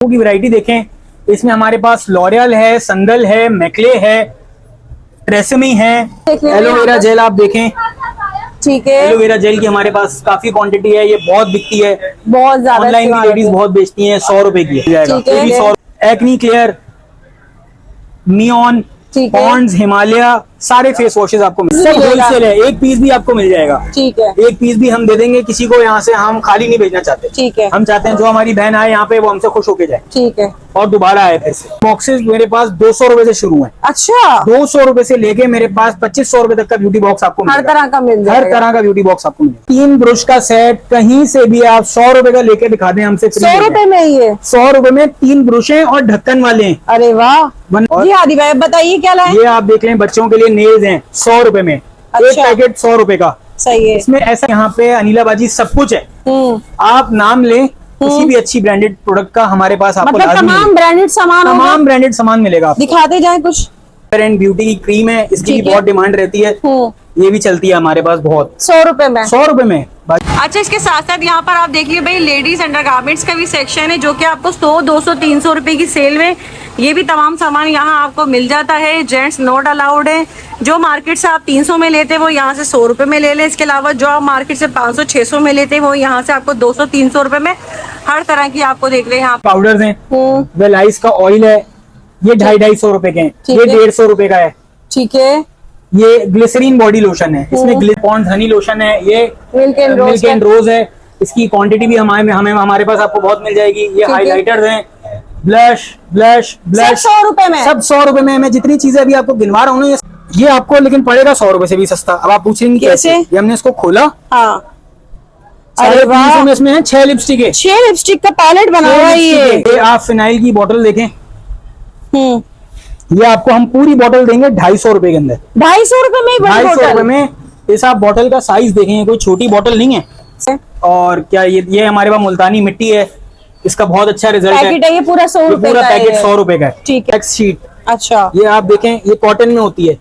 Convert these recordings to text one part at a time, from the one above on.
की वैरायटी देखें, इसमें हमारे पास लॉरियल है, संदल है, मैक्ले है, ट्रेसेमी है, एलोवेरा जेल आप देखें। ठीक है, एलोवेरा जेल की हमारे पास काफी क्वांटिटी है, ये बहुत बिकती है, बहुत ज्यादा ऑनलाइन भी लेडीज बहुत बेचती हैं। 100 रुपए की ठीक है। 100। एक्नी क्लियर, नियॉन, ठीक है। पॉन्ड्स, हिमालय, सारे फेस वॉशेज आपको मिल जाएगा। होलसेल है, एक पीस भी आपको मिल जाएगा। ठीक है, एक पीस भी हम दे देंगे किसी को, यहाँ से हम खाली नहीं भेजना चाहते। ठीक है, हम चाहते हैं जो हमारी बहन आए यहाँ पे वो हमसे खुश होके जाए ठीक है। और दोबारा आए फिर से। बॉक्सेस मेरे पास 200 रुपए से शुरू है। अच्छा, 200 रुपए से लेके मेरे पास 2500 रुपए तक का ब्यूटी बॉक्स आपको हर मिलेगा। तरह का मिल जाएगा। हर तरह का ब्यूटी बॉक्स आपको मिलेगा। 3 ब्रश का सेट कहीं से भी आप 100 रुपए का लेके दिखा दें हमसे, 100 रुपए में ये 100 रुपए में 3 ब्रश हैं और ढक्कन वाले हैं। अरे वाह और जी। आदि भाई बताइए क्या लाए? ये आप देख लें, बच्चों के लिए नेल्स हैं 100 रुपए में। अच्छा। एक पैकेट 100 रुपए का। सही है। इसमें ऐसा यहाँ पे अनिला बाजी सब कुछ है। आप नाम लें किसी भी अच्छी ब्रांडेड प्रोडक्ट का, हमारे पास आपको मतलब लाजमी तमाम ब्रांडेड सामान होगा? तमाम ब्रांडेड सामान मिलेगा आपको। दिखाते जाए कुछ। एंड ब्यूटी की क्रीम है, इसकी भी ठीक है। बहुत डिमांड रहती है, ये भी चलती है हमारे पास बहुत। 100 रुपए में। 100 रुपए में। अच्छा, इसके साथ साथ यहाँ पर आप देखिए भाई लेडीज अंडरगारमेंट्स का भी सेक्शन है, जो कि आपको 100, 200, 300 रुपए की सेल में ये भी तमाम सामान यहाँ आपको मिल जाता है। जेंट्स नॉट अलाउड है। जो मार्केट से आप 300 में लेते हैं वो यहाँ से 100 रुपए में ले लें। इसके अलावा जो आप मार्केट से 500, 600 में लेते हैं वो यहाँ से आपको 200, 300 रुपए में हर तरह की आपको देख रहे हैं यहाँ पाउडर्स हैं, वेलाइस का ऑयल है, ये 250 रुपए के हैं, ये 150 रुपए का है। ठीक है। ये ग्लिसरीन बॉडी लोशन है, इसमें पॉन्ड्स हनी लोशन है, ये मिल्क एंड रोज है। इसकी क्वांटिटी भी हमारे पास आपको बहुत मिल जाएगी। ये हाइलाइटर्स हैं, ब्लश ब्लश ब्लश 100 रुपए में। सब 100 रुपए में। मैं जितनी चीजें अभी आपको गिनवा रहा हूँ ना, ये आपको लेकिन पड़ेगा 100 रुपए से भी सस्ता। अब आप पूछेंगे कैसे? ये हमने इसको खोला। हाँ। अरे वाह, इसमें है 6 लिपस्टिक है, 6 लिपस्टिक का पैलेट बना हुआ है ये। आप फिनाइल की बोतल देखें, ये आपको हम पूरी बोतल देंगे 250 रुपए के अंदर। 250 रुपए में? 250 रुपए में। इस आप बोतल का साइज देखें, कोई छोटी बोतल नहीं है। और क्या ये हमारे पास मुल्तानी मिट्टी है, इसका बहुत अच्छा रिजल्ट है। पैकेट है ये पूरा 100 रुपए का? पूरा पैकेट 100 रुपए का है। ठीक है। एक्स शीट, अच्छा, ये आप देखें, ये कॉटन में होती है।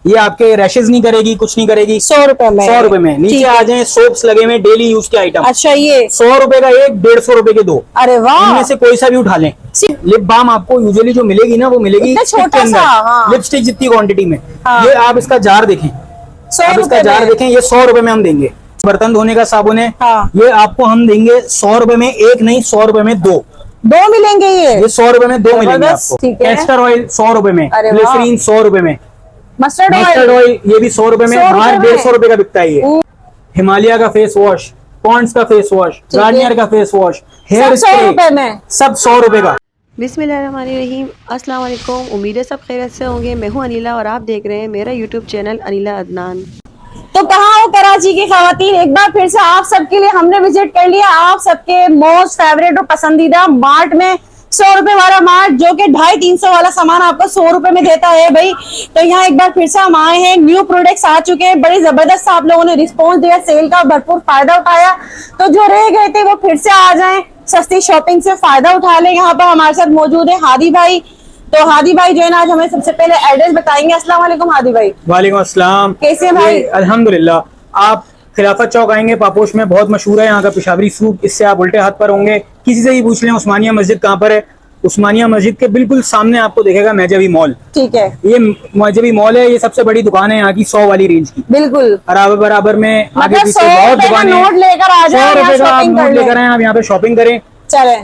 ये आपके रैशेज नहीं करेगी, कुछ नहीं करेगी। 100 रुपए में। 100 रुपए में। नीचे आ जाए, सोप्स लगे हुए डेली यूज के आइटम। अच्छा, ये 100 रुपए का एक, 150 रुपए के 2। अरे वाह, इनमें से कोई सा भी उठा लें। लिप बाम आपको यूजुअली जो मिलेगी ना, वो मिलेगी छोटा सा, हाँ। लिपस्टिक जितनी क्वांटिटी में। हाँ। ये आप इसका जार देखें, 100 इसका जार देखें, ये 100 रुपए में हम देंगे। बर्तन धोने का साबुन है, हाँ। ये आपको हम देंगे 100 रुपए में एक नहीं, 100 रुपए में 2 मिलेंगे। ये 100 रुपए में 2 मिलेंगे आपको। ठीक है। कैस्टर ऑयल 100 रुपए में, अरे वाह। ग्लिसरीन 100 रुपए में, मस्टर्ड मस्टर्ड ऑयल ये भी 100 रुपए में, 100 बाहर रुपए में। 150 रुपए का बिकता है ये। हिमालय का फेस वॉश, पॉन्ड्स का फेस वॉश, गार्नियर का फेस वॉश, हेयर सब 100 रुपए में। सब 100 रुपए का। बिस्मिल्लाहिर्रहमानिर्रहीम, अस्सलाम वालेकुम। उम्मीद है सब खैरियत से होंगे। मैं हूं अनिला और आप देख रहे हैं मेरा यूट्यूब चैनल अनिला अदनान। तो कहाँ हो कराची की खवातीन, एक बार फिर से आप सबके लिए हमने विजिट कर लिया आप सबके मोस्ट फेवरेट और पसंदीदा मार्ट में। 100 रुपए वाला मार्ट जो कि 250-300 वाला सामान आपको 100 रुपए में देता है भाई। तो यहाँ एक बार फिर से हम आए हैं, न्यू प्रोडक्ट्स आ चुके हैं, बड़ी जबरदस्त आप लोगों ने रिस्पॉन्स दिया, सेल का भरपूर फायदा उठाया। तो जो रह गए थे वो फिर से आ जाएं, सस्ती शॉपिंग से फायदा उठा लें। यहाँ पर हमारे साथ मौजूद है हादी भाई। तो हादी भाई जो है ना, आज हमें सबसे पहले एड्रेस बताएंगे। अस्सलाम वालेकुम हादी भाई। वालेकुम अस्सलाम। कैसे हैं भाई? अल्हम्दुलिल्लाह। आप खिलाफत चौक आएंगे, पापोश में बहुत मशहूर है यहाँ का पेशावरी सूप, इससे आप उल्टे हाथ पर होंगे। किसी से ही पूछ लें उस्मानिया मस्जिद कहाँ पर है, उस्मानिया मस्जिद के बिल्कुल सामने आपको देखेगा मेजवी मॉल। ठीक है। ये मेजवी मॉल है, ये सबसे बड़ी दुकान है यहाँ की 100 वाली रेंज की। बिल्कुल बराबर में आगे मतलब पीछे बहुत दुकानें हैं। नोट लेकर आ जाए, 100 रुपए का आप शॉपिंग नोट कर लेकर आए, आप यहाँ पे शॉपिंग करें। चले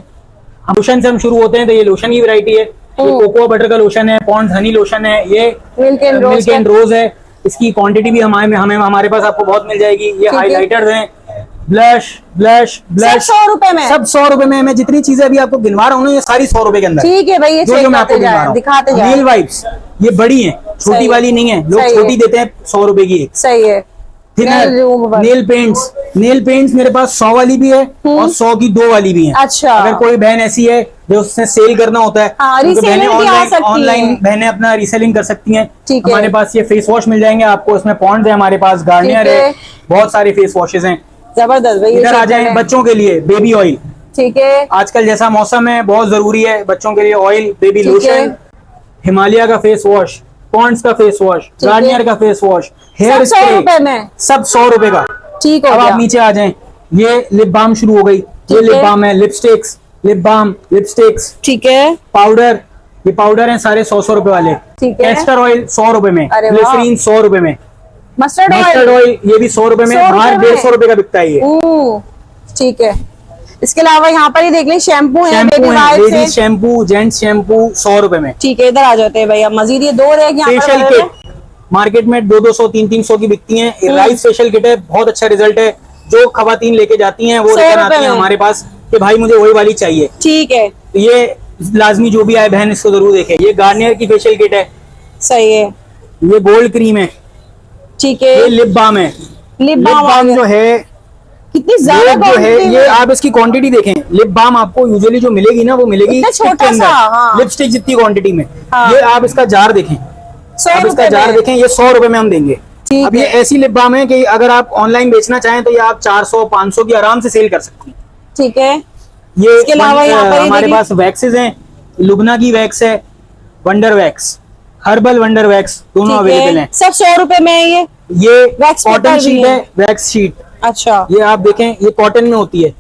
लोशन से हम शुरू होते हैं, तो ये लोशन की वैरायटी है। ये कोको बटर का लोशन है, पॉन्ड्स हनी लोशन है, ये मिल्क एंड रोज है। इसकी क्वांटिटी भी हमारे पास आपको बहुत मिल जाएगी। ये हाइलाइटर्स हैं, ब्लश ब्लश ब्लश 100 रुपए में। सब 100 रुपए में। मैं जितनी चीजें अभी आपको गिनवा रहा हूँ ना, ये सारी 100 रुपए के अंदर। ठीक है भाई, ये जो मैं आपको गिनवा रहा हूँ। दिखाते जाए। नेल वाइप्स ये बड़ी हैं, छोटी वाली नहीं है। लोग छोटी देते हैं 100 रुपए की एक। सही है। नेल पेंट्स मेरे पास 100 वाली भी है और 100 की 2 वाली भी है। अच्छा। अगर कोई बहन ऐसी है जो उसने सेल करना होता है, ऑनलाइन बहनें अपना रीसेलिंग कर सकती हैं। हमारे पास ये फेस वॉश मिल जाएंगे आपको, इसमें पॉन्ड्स है, हमारे पास गार्नियर है, बहुत सारे फेस वॉशेज हैं। जबरदस्त भाई। इधर आ जाए बच्चों के लिए बेबी ऑयल। ठीक है। आजकल जैसा मौसम है बहुत जरूरी है बच्चों के लिए ऑयल, बेबी लोशन, हिमालय का फेस वॉश, पॉन्ड्स का फेस वॉश, गार्नियर का फेस वॉश, हेयर सब 100 रुपए में। सब 100 रुपए का। ठीक हो अब गया। आप नीचे आ जाएं, ये लिप बाम शुरू हो गई। ये लिप बाम है, लिपस्टिक्स, लिप बाम, लिपस्टिक्स, ठीक है, पाउडर, ये पाउडर हैं सारे 100 रुपए वाले। ठीक है। कैस्टर ऑयल 100 रुपए में, अरे वाह। ग्लिसरीन 100 रुपए में, मस्टर्ड मस्टर्ड ऑयल ये भी 100 रुपए में, 100 बाहर रुपए में? 150 रुपए का बिकता है ये। ठीक है। इसके अलावा यहाँ पर ही देख लें शैम्पू है, शैम्पू बेबी है, वाइप्स है। लेडीज शैम्पू, जेंट्स शैम्पू 100 रुपए में। ठीक है, इधर आ जाते हैं भैया, मजीद ये दो रैक यहाँ फेशियल पर किट मार्केट में 200 300 की बिकती है। राइस फेशियल किट है, बहुत अच्छा रिजल्ट है। जो खवातीन लेके जाती हैं वो 100 रिटर्न रुपए आती हैं में। हमारे पास कि भाई मुझे वही वाली चाहिए। ठीक है, तो ये लाजमी जो भी आए बहन इसको जरूर देखे। ये गार्नियर की फेशियल किट है, सही है। ये गोल्ड क्रीम है, ठीक ये है, लिप बाम है। लिप लिप बाम बाम जो है कितनी ये ज्यादा जो है quantity ये में। आप इसकी क्वांटिटी देखें। लिप बाम आपको यूजुअली जो मिलेगी ना वो मिलेगी इतना स्टिक के छोटा अंदर, सा, हाँ। लिपस्टिक जितनी क्वांटिटी में। हाँ। ये आप इसका जार देखें, 100 आप इसका रुपए जार में। देखें, ये 100 रुपए में हम देंगे। ठीक अब ये है। ऐसी लिप बाम है कि अगर आप ऑनलाइन बेचना चाहें तो ये आप 400 500 की आराम से सेल कर सकती हैं। ठीक है, ये इसके अलावा यहाँ पर ही हमारे देखिए। पास वैक्सेस हैं, लुबना की वैक्स है, wonder wax, herbal wonder wax दोनों ठीक अवेलेबल है, हैं। सब 100 रुपए में है ये। वैक्स कॉटन पेपर भी शीट है। है, वैक्स शीट, अच्छा। ये आप देखें ये कॉटन में होती है।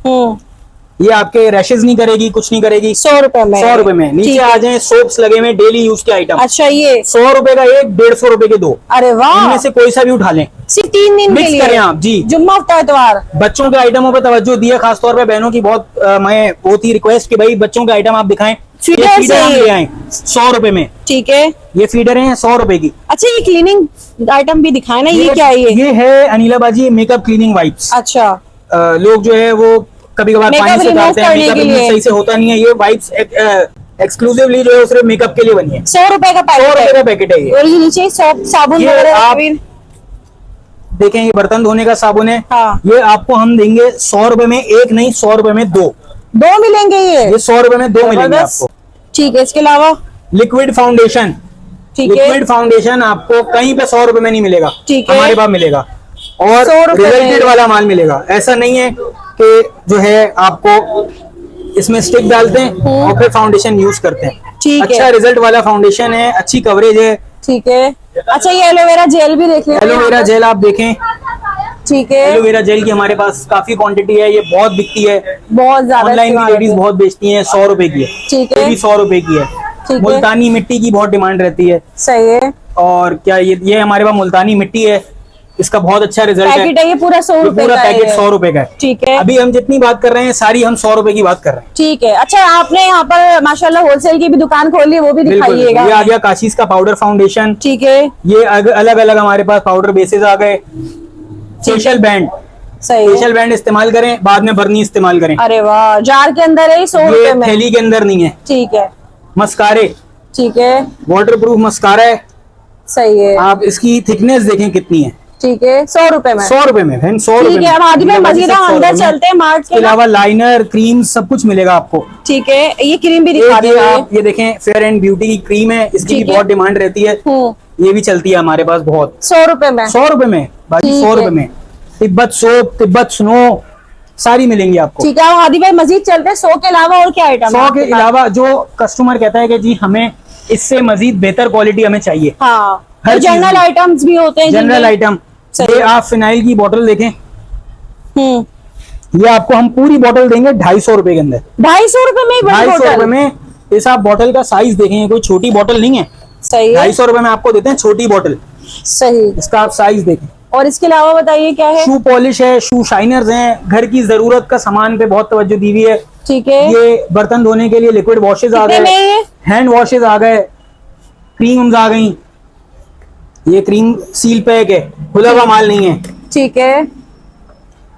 ये आपके रैशेज नहीं करेगी, कुछ नहीं करेगी। 100 रुपए में, 100 रुपए में। नीचे ठीक आ है। जाए सोप्स लगे हुए डेली यूज के आइटम, अच्छा, ये 100 रुपए का एक, 150 रुपए के 2। अरे वाह, इनमें से कोई सा भी उठा लें, सिर्फ 3 दिन के मिक्स लिए करें आप जी। जुम्मा हफ्ता इतवार। बच्चों के आइटमों पे तवज्जो दिए, खासतौर पे बहनों की बहुत मैं वो थी रिक्वेस्ट कि भाई बच्चों के आइटम आप दिखाएं। ये फीडर फीडर हम से। ले आए 100 रुपए में। ठीक है। ये फीडर हैं 100 रुपए की। अच्छा, ये क्लीनिंग आइटम भी दिखाए ना, ये क्या है ये है अनिला बाजी मेकअप क्लीनिंग वाइप्स। अच्छा, लोग जो है वो कभी कभार Makeup पानी से remove डालते हैं, करने मेकअप के लिए। सही से होता नहीं है। ये वाइप्स एक्सक्लूसिवली जो है सिर्फ मेकअप के लिए बनी है। 100 रुपए का 100 रुपए पैकेट का है। पैकेट है ये। और ये नीचे साबुन ये वगैरह आप भी। देखें, ये बर्तन धोने का साबुन है। हाँ। ये आपको हम देंगे 100 रुपए में, एक नहीं 100 रुपए में 2। 2 मिलेंगे ये। ये 100 रुपए में 2 मिलेंगे जबरदस्त। आपको। ठीक है, इसके अलावा लिक्विड फाउंडेशन, ठीक है, लिक्विड फाउंडेशन आपको कहीं पे 100 रुपए में नहीं मिलेगा, ठीक है। हमारे पास मिलेगा। और 100 रुपए में। रिजल्टेड वाला माल मिलेगा। ऐसा नहीं है कि जो है आपको इसमें स्टिक डालते हैं और फिर फाउंडेशन यूज करते हैं। ठीक है। अच्छा रिजल्ट वाला फाउंडेशन है, अच्छी कवरेज है। ठीक है। अच्छा, ये एलोवेरा जेल भी देख लें। एलोवेरा जेल आप देखें, ठीक है, एलोवेरा जेल की हमारे पास काफी क्वांटिटी है, ये बहुत बिकती है। बहुत ज्यादा ऑनलाइन भी इस्तेमाल लेडीज होती है। बहुत बेचती हैं, 100 रुपए की है। ठीक है। ये भी 100 रुपए की है। ठीक है। मुल्तानी मिट्टी की बहुत डिमांड रहती है। सही है। और क्या ये हमारे पास मुल्तानी मिट्टी है, इसका बहुत अच्छा रिजल्ट है। पैकेट है ये पूरा 100 ये रुपए पूरा का है पैकेट ये। 100 रुपए का है। ठीक है। अभी हम जितनी बात कर रहे हैं सारी हम 100 रुपए की बात कर रहे हैं। ठीक है। अच्छा, आपने यहाँ पर माशाल्लाह होलसेल की भी दुकान खोली है, वो भी बिल्कुल। दिखाइएगा। ये आ गया काशीज का पाउडर फाउंडेशन। ठीक है, ये अलग अलग हमारे पास पाउडर बेसेस आ गए। फेशियल बैंड, सही है। फेशियल बैंड इस्तेमाल करें, बाद में बर्नी इस्तेमाल करें। अरे वाह, जार के अंदर है 100 रुपए ये में। थैली के अंदर नहीं है। ठीक है, मस्कारे, ठीक है, वाटर प्रूफ मस्कारा है। सही है। आप इसकी थिकनेस देखें कितनी है। ठीक है, 100 रुपए में। 100 रुपए में बहन, 100 रुपए ठीक में। है, अब आदि में मजीद हम 100 अंदर रुपए में। चलते हैं मार्ट इसके के ना। अलावा लाइनर, क्रीम सब कुछ मिलेगा आपको। ठीक है, ये क्रीम भी दिखा एक ये दीजिए। आप ये देखें, फेयर एंड ब्यूटी की क्रीम है, इसकी भी ठीक है। बहुत डिमांड रहती है। ये भी चलती है हमारे पास बहुत। 100 रुपए में। 100 रुपए में बाकी, ठीक 100 है। रुपए में। तिब्बत सोप, तिब्बत स्नो सारी मिलेंगी आपको। ठीक है, अब हादी भाई मजीद चलते हैं। 100 के अलावा और क्या आइटम 100 के अलावा जो कस्टमर कहता है कि जी हमें इससे मजीद बेहतर क्वालिटी हमें चाहिए, हाँ, हर तो चीज जनरल में। आइटम्स भी होते हैं। जनरल जिनमें- आइटम, सही ये है। आप फिनाइल की बोतल देखें, ये आपको हम पूरी बोतल देंगे 250 रुपए के अंदर। 250 रुपए में ही बड़ी 250 बोतल। रुपए में। इस आप बोतल का साइज देखें, कोई छोटी बोतल नहीं है। सही है, 250 रुपए में आपको देते हैं छोटी बोतल। सही। इसका आप साइज देखें। और इसके अलावा बताइए क्या है। शू पॉलिश है, शू शाइनर्स हैं, घर की जरूरत का सामान पे बहुत तवज्जो दी हुई है। ठीक है, ये बर्तन धोने के लिए लिक्विड वॉशेज आ कितने में गए, ये? हैंड वॉशेज आ गए, क्रीम्स आ गई। ये क्रीम सील पैक है, खुला हुआ माल नहीं है। ठीक है,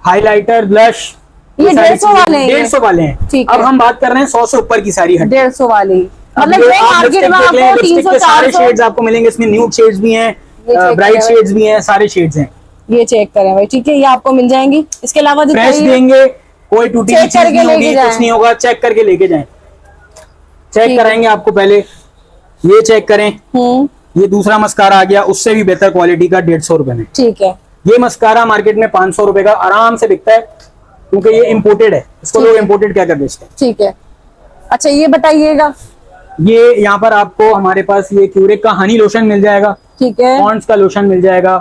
हाइलाइटर, ब्लश, ये सारी 150 वाले हैं ये? 150 वाले हैं। ठीक अब है। हम बात कर रहे हैं 100 से ऊपर की सारी हट। 150 वाली। अब मतलब ये जो आप मार्केट लिपस्टिक में देख लें, आपको लिपस्टिक 300 के सारे 400। शेड्स आपको मिलेंगे। इसमें न्यूड शेड्स भी हैं, ये check ब्राइट करें शेड्स भी हैं, सारे शेड्स हैं। ये चेक करें भाई। ठीक है, ये आपको मिल जाएंगी। इसके अलावा फ्रेश दिखाइए। देंगे, कोई टूटी हुई चेक चीज करके नहीं होगी, लेके जाएं। कुछ नहीं होगा। चेक करके लेके जाएं। चेक ठीक कराएंगे आपको पहले, ये चेक करें। ये दूसरा मस्कारा आ गया, उससे भी बेहतर क्वालिटी का 150 रुपए में। ठीक है, ये मस्कारा मार्केट में 500 रुपए का आराम से बिकता है, क्योंकि ये इम्पोर्टेड है। इसको ठीक लोग है। इम्पोर्टेड क्या कर बेचते हैं। ठीक है। अच्छा, ये बताइएगा। ये यहाँ पर आपको हमारे पास ये क्यूरेक का हनी लोशन मिल जाएगा, ठीक है, पॉन्ड्स का लोशन मिल जाएगा,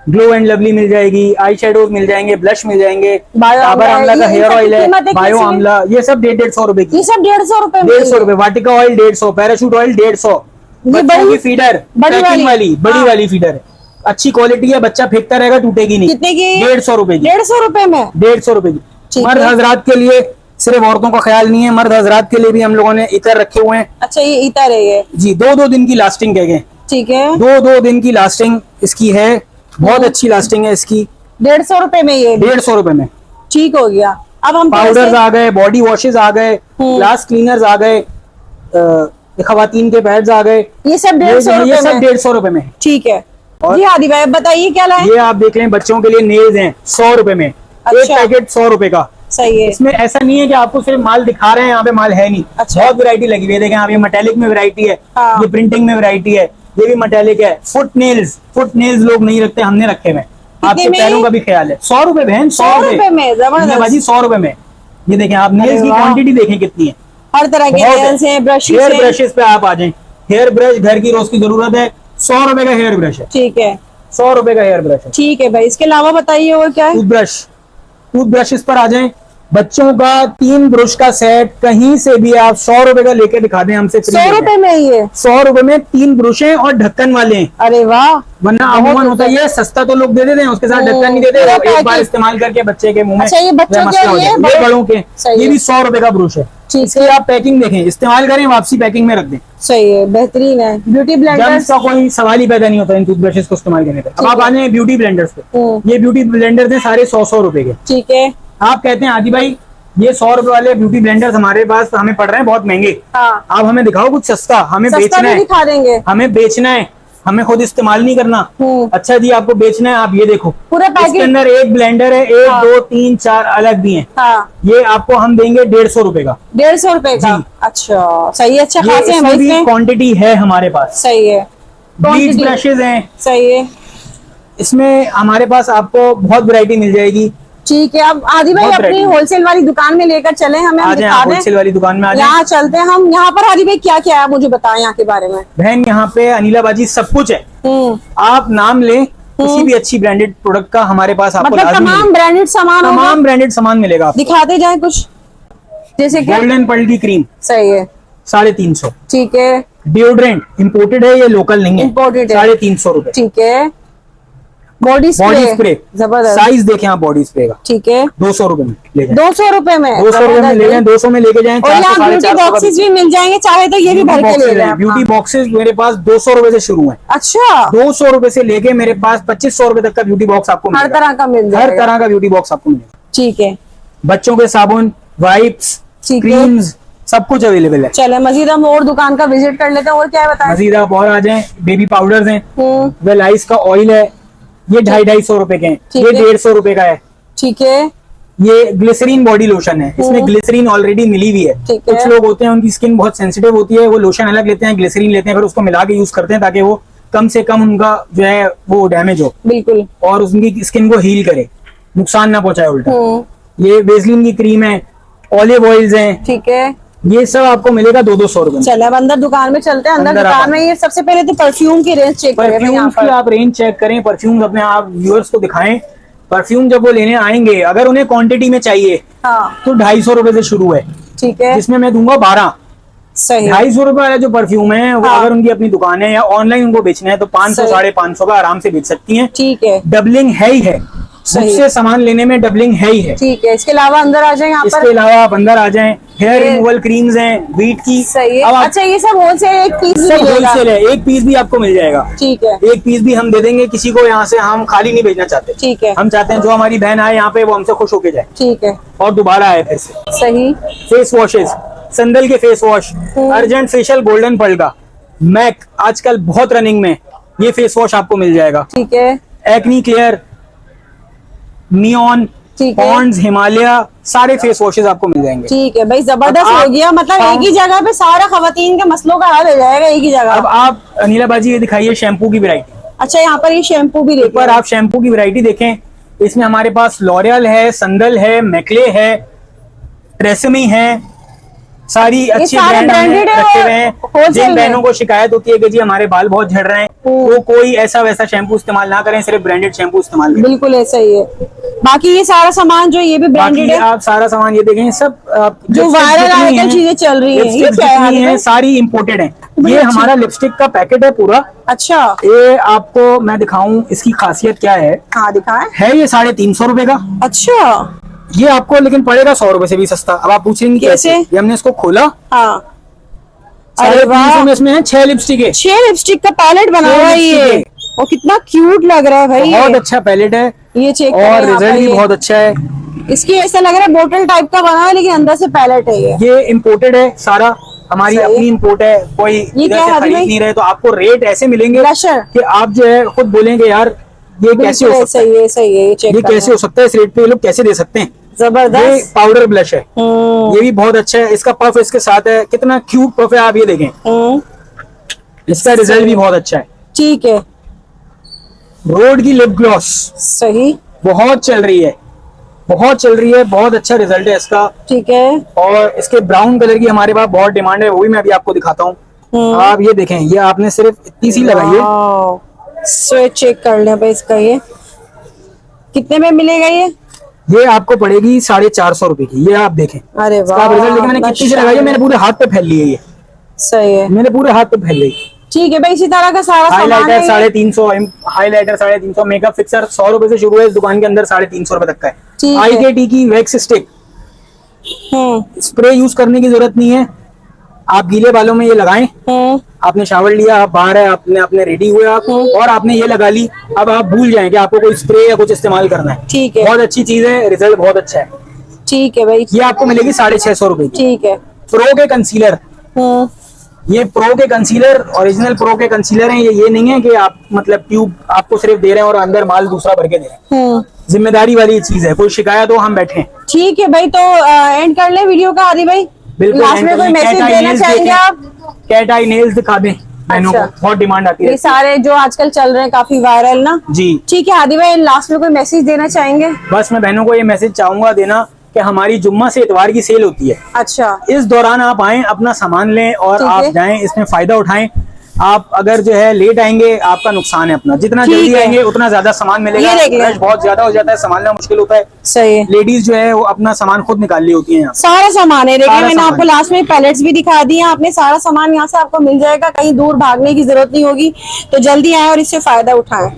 ग्लो एंड लवली मिल जाएगी, आई शेडोज मिल जाएंगे, ब्लश मिल जाएंगे, डाबर आंवला का हेयर ऑयल है, बायो आंवला, ये सब 150 रुपए की। ये सब 150 रुपए में? 150 रुपए। वाटिका ऑयल 150, पैराशूट ऑयल 150। बच्चों की फीडर पैकिंग वाली बड़ी वाली फीडर है, अच्छी क्वालिटी है, बच्चा फेंकता रहेगा टूटेगी नहीं। कितने की? 150 रुपए की। 150 रुपए में? 150 रुपए की। मर्द हजरात के लिए, सिर्फ औरतों का ख्याल नहीं है, मर्द हजरात के लिए भी हम लोगों ने इतर रखे हुए हैं। अच्छा, ये इतर है ये जी, 2-2 दिन की लास्टिंग कह गए। ठीक है, 2-2 दिन की लास्टिंग इसकी है, बहुत अच्छी लास्टिंग है इसकी। 150 रुपए में ये? 150 रुपए में। ठीक हो गया। अब हम पाउडर्स आ गए, बॉडी वॉशेस आ गए, ग्लास क्लीनर्स आ गए, खवातीन के पैड्स आ गए, ये सब 150 रुपए में? ये सब 150 रुपए में। ठीक है जी। हादी भाई बताइए क्या लाए? ये आप देख लें, बच्चों के लिए नेल्स हैं 100 रुपए में। अच्छा। एक पैकेट 100 रुपए का। सही है। इसमें ऐसा नहीं है कि आपको सिर्फ माल दिखा रहे हैं, यहाँ पे माल है नहीं। अच्छा। बहुत वैरायटी लगी हुई है, देखें आप, ये मेटेलिक में वैरायटी है, हाँ। ये प्रिंटिंग में वैरायटी है, ये भी मेटेलिक है। फुट नेल्स लोग नहीं रखते, हमने रखे हुए। आपके पैरों का भी ख्याल है। 100 रुपए बहन, 100 रुपए में? जबरदस्त। 100 रुपए में। ये देखें आप, नेल्स की क्वांटिटी देखें कितनी है, हर तरह के नेल्स हैं, ब्रशेस हेयर हैं। ब्रशेस पे आप आ जाएं। हेयर ब्रश घर की रोज की जरूरत है, 100 रुपए का हेयर ब्रश है। ठीक है, 100 रुपए का हेयर ब्रश है। ठीक है भाई। इसके अलावा बताइए और क्या है? टूथब्रश इस पर आ जाएं। बच्चों का 3 ब्रश का सेट कहीं से भी आप 100 रुपए का लेके दिखा दें हमसे, 100 रुपए में? ये 100 रुपए में 3 ब्रश हैं और ढक्कन वाले हैं। अरे वाह। वरना अमूमन होता है ये सस्ता तो लोग दे देते हैं, उसके साथ ढक्कन नहीं देते, एक बार इस्तेमाल करके बच्चे के मुंह में। अच्छा, ये बच्चों के, ये बड़ों के। ये भी 100 रुपए का ब्रश है। इसकी आप पैकिंग देखें, इस्तेमाल करें, वापसी पैकिंग में रख दें। सही है, बेहतरीन है। ब्यूटी ब्लेंडर्स का कोई सवाल ही पैदा नहीं होता इन टूथब्रशेस को इस्तेमाल करने का। अब आप आ जाए ब्यूटी ब्लेंडर्स पे। ये ब्यूटी ब्लेंडर्स हैं सारे 100 रुपए के। ठीक है। आप कहते हैं आदि भाई ये 100 रुपए वाले ब्यूटी ब्लेंडर्स हमारे पास हमें पड़ रहे हैं बहुत महंगे। हाँ। आप हमें दिखाओ कुछ सस्ता, हमें बेचना है, दिखा देंगे। हमें बेचना है, हमें खुद इस्तेमाल नहीं करना। अच्छा जी, आपको बेचना है, आप ये देखो पूरा पैकेट। इसके अंदर एक ब्लेंडर है, 1 2 3 4 अलग भी हैं। हाँ। ये आपको हम देंगे 150 रुपए का। 150 रुपए का? अच्छा, सही है। अच्छा खासे हैं इसमें भी क्वांटिटी है हमारे पास। सही है। ब्लीच ब्रशेज हैं। सही है। इसमें हमारे पास आपको बहुत वैरायटी मिल जाएगी। ठीक है। अब आदि भाई अपनी होलसेल वाली दुकान में लेकर चले, हमें दिखा दें। होलसेल वाली दुकान में यहाँ चलते हैं हम। यहाँ पर आदि भाई क्या क्या है मुझे बताएं यहाँ के बारे में। बहन यहाँ पे अनिला बाजी सब कुछ है। आप नाम लें किसी भी अच्छी ब्रांडेड प्रोडक्ट का, हमारे पास आपको मतलब तमाम ब्रांडेड सामान, तमाम ब्रांडेड सामान मिलेगा। दिखाते जाए कुछ, जैसे गोल्डन पर्ल की क्रीम। सही है, 350। ठीक है। डिओड्रेंट इम्पोर्टेड है, ये लोकल नहीं है, इम्पोर्टेड है, 350 रुपए। ठीक है। बॉडी स्प्रे जबरदस्त, साइज देखें आप बॉडी स्प्रे का, ठीक है। 200 रुपए में ले जाएं। 200 रुपए में? 200 रुपए में ले जाएं, 200 में लेके जाएं। और यहाँ ब्यूटी बॉक्सेस भी मिल जाएंगे, चाहे तो ये भी भर के ले जाएं। ब्यूटी बॉक्सेस मेरे पास 200 रुपए से शुरू है। अच्छा, 200 रुपए से लेके मेरे पास 2500 रुपए तक का ब्यूटी बॉक्स आपको हर तरह का मिल जाएगा। हर तरह का ब्यूटी बॉक्स आपको मिलेगा। ठीक है। बच्चों के साबुन, वाइप्स, क्रीम्स, सब कुछ अवेलेबल है। चले मजीद हम और दुकान का विजिट कर लेते हैं। और क्या है बताएं? मजीद आप और आ जाएं। बेबी पाउडर्स हैं, वेलाइस का ऑयल है, ये 250-250 रुपए के हैं। ये 150 रुपए का है। ठीक है। ये ग्लिसरीन बॉडी लोशन है, इसमें ग्लिसरीन ऑलरेडी मिली हुई है। कुछ लोग होते हैं उनकी स्किन बहुत सेंसिटिव होती है, वो लोशन अलग लेते हैं, ग्लिसरीन लेते हैं, फिर उसको मिला के यूज करते हैं ताकि वो कम से कम उनका जो है वो डैमेज हो, बिल्कुल, और उनकी स्किन को हील करे, नुकसान ना पहुंचाए उल्टा। ये वेसलिन की क्रीम है, ऑलिव ऑयल्स हैं, ठीक है। ये सब आपको मिलेगा 200-200 रुपए। चले अब अंदर दुकान में चलते हैं। अंदर दुकान में ये सबसे पहले तो परफ्यूम की रेंज चेक करें। परफ्यूम की आप रेंज चेक करें, परफ्यूम अपने आप व्यूअर्स को दिखाएं। परफ्यूम जब वो लेने आएंगे, अगर उन्हें क्वांटिटी में चाहिए तो 250 रुपए से शुरू है, ठीक है, जिसमें मैं दूंगा 12। सही। 250 रुपए वाला जो परफ्यूम है वो अगर उनकी अपनी दुकान है या ऑनलाइन उनको बेचना है तो 500-550 का आराम से बेच सकती हैं। ठीक है, डबलिंग है ही है, मुझसे सामान लेने में डबलिंग है ही है। ठीक है। इसके अलावा अंदर आ जाएं, इसके अलावा आप अंदर आ जाएं। हेयर रिमूवल क्रीम्स हैं, वीट की। सही है। अच्छा, ये सब होलसेल, एक पीस भी होलसेल है, एक पीस भी आपको मिल जाएगा। ठीक है, एक पीस भी हम दे देंगे किसी को, यहाँ से हम खाली नहीं भेजना चाहते। ठीक है, हम चाहते हैं जो हमारी बहन आए यहाँ पे वो हमसे खुश होके जाए। ठीक है, और दोबारा आए ऐसे। सही। फेस वॉशेस, संदल के फेस वॉश, अर्जेंट फेशियल गोल्डन पर्ल का, मैक आजकल बहुत रनिंग में, ये फेस वॉश आपको मिल जाएगा। ठीक है। Acne clear, Neon, Pond's, Himalaya, सारे फेस वॉशेस आपको मिल जाएंगे। ठीक है भाई, जबरदस्त हो गया। मतलब एक ही जगह पे सारा खवातीन के मसलों का हल हो जाएगा, एक ही जगह। अब आप अनिला बाजी ये दिखाइए शैम्पू की वैरायटी। अच्छा, यहाँ पर ये शैम्पू भी देखिए। पर आप शैम्पू की वैरायटी देखें, इसमें हमारे पास लॉरियल है, संदल है, मैक्ले है, ट्रेसेमी है, सारी अच्छी ब्रांड रखे हुए हैं। जिन बहनों को शिकायत होती है कि जी हमारे बाल बहुत झड़ रहे हैं, वो कोई ऐसा वैसा शैम्पू इस्तेमाल ना करें, सिर्फ ब्रांडेड शैम्पू इस्तेमाल करें। बिल्कुल ऐसा ही है। बाकी ये सारा सामान जो ये भी ब्रांडेड है, आप सारा सामान ये देखें, सब जो वायरल आजकल चीजें चल रही है, ये क्या है? सारी इम्पोर्टेड है। ये हमारा लिपस्टिक का पैकेट है पूरा। अच्छा, ये आपको मैं दिखाऊं इसकी खासियत क्या है। हाँ दिखाएं। है ये 350 रुपए का। अच्छा, ये आपको लेकिन पड़ेगा 100 रुपए से भी सस्ता। अब आप पूछेंगे कैसे? ये हमने इसको खोला। हाँ, अरे वाह, इसमें है 6 लिपस्टिक है। 6 लिपस्टिक का पैलेट बना हुआ है ये, और कितना क्यूट लग रहा है भाई। बहुत अच्छा पैलेट है ये, चेक और रिजल्ट भी बहुत अच्छा है। इसकी ऐसा लग रहा है बोतल टाइप का बना है, लेकिन अंदर से पैलेट है ये इम्पोर्टेड है सारा, हमारी अपनी इम्पोर्ट है, कोई इधर से खरीद नहीं रहे। तो आपको रेट ऐसे मिलेंगे कि आप जो है खुद बोलेंगे यार ये कैसे हो सकता है, ये कैसे हो सकता है, इस रेट पे ये लोग कैसे दे सकते हैं। जबरदस्त। ये पाउडर ब्लश है, ये भी बहुत अच्छा है। इसका पफ इसके साथ है, कितना क्यूट पफ है, आप ये देखें। इसका रिजल्ट भी बहुत अच्छा है। ठीक है। रोड की लिप ग्लॉस सही, बहुत चल रही है, बहुत चल रही है, बहुत अच्छा रिजल्ट है इसका। ठीक है। और इसके ब्राउन कलर की हमारे पास बहुत डिमांड है, वो भी मैं अभी आपको दिखाता हूँ। आप ये देखें, ये आपने सिर्फ इतनी सी लगाई है। स्वेट चेक कर लें भाई इसका, ये कितने में मिलेगा ये आपको पड़ेगी 450 रुपए की। ये आप देखें। अरे वाह, आप रिजल्ट देखें, मैंने कितनी सी लगाई है, मैंने पूरे हाथ पे फैल ली है ये। सही है, मैंने पूरे हाथ पे फैल ली। ठीक है भाई। इसी तरह का सारा सामान है। हाइलाइटर 350, हाइलाइटर 350, मेकअप फिक्सर 100 रुपए से शुरू है इस दुकान के अंदर, 350 रुपए तक का है। IKT की वैक्स स्टिक, स्प्रे यूज करने की जरूरत नहीं है, आप गीले बालों में ये लगाएं। आपने शावर लिया, आप बाहर है, आपने अपने रेडी हुए आप, और आपने ये लगा ली, अब आप भूल जाएं कि आपको कोई स्प्रे या कुछ इस्तेमाल करना है। ठीक है, बहुत अच्छी चीज है, रिजल्ट बहुत अच्छा है। ठीक है भाई। ये आपको मिलेगी 650 रुपए की। ठीक है। प्रो के कंसीलर, ये प्रो के कंसीलर ओरिजिनल प्रो के कंसीलर हैं। ये नहीं है कि आप मतलब ट्यूब आपको सिर्फ दे रहे हैं और अंदर माल दूसरा भर के दे रहे हैं। जिम्मेदारी वाली चीज है, कोई शिकायत हो हम बैठे हैं। ठीक है भाई, तो एंड कर ले वीडियो का आदि भाई। बिल्कुल, लास्ट में कोई मैसेज देना चाहेंगे आप? कैट आई नेल्स दिखा दें, बहनों को बहुत डिमांड आती है। ये सारे जो आजकल चल रहे हैं काफी वायरल ना जी। ठीक है आदि भाई, लास्ट में कोई मैसेज देना चाहेंगे? बस मैं बहनों को ये मैसेज चाहूंगा देना कि हमारी जुम्मा से इतवार की सेल होती है। अच्छा, इस दौरान आप आएं, अपना सामान लें और आप जाएं, इसमें फायदा उठाएं। आप अगर जो है लेट आएंगे, आपका नुकसान है अपना। जितना जल्दी आएंगे उतना ज्यादा सामान मिलेगा। रश बहुत ज्यादा हो जाता है, संभालना मुश्किल होता है। सही है। लेडीज जो है वो अपना सामान खुद निकाल ली होती है। यहाँ सारा सामान है, देखिए मैंने आपको लास्ट में पैलेट्स भी दिखा दिए। आपने सारा सामान यहाँ से आपको मिल जाएगा, कहीं दूर भागने की जरूरत नहीं होगी। तो जल्दी आए और इससे फायदा उठाएं।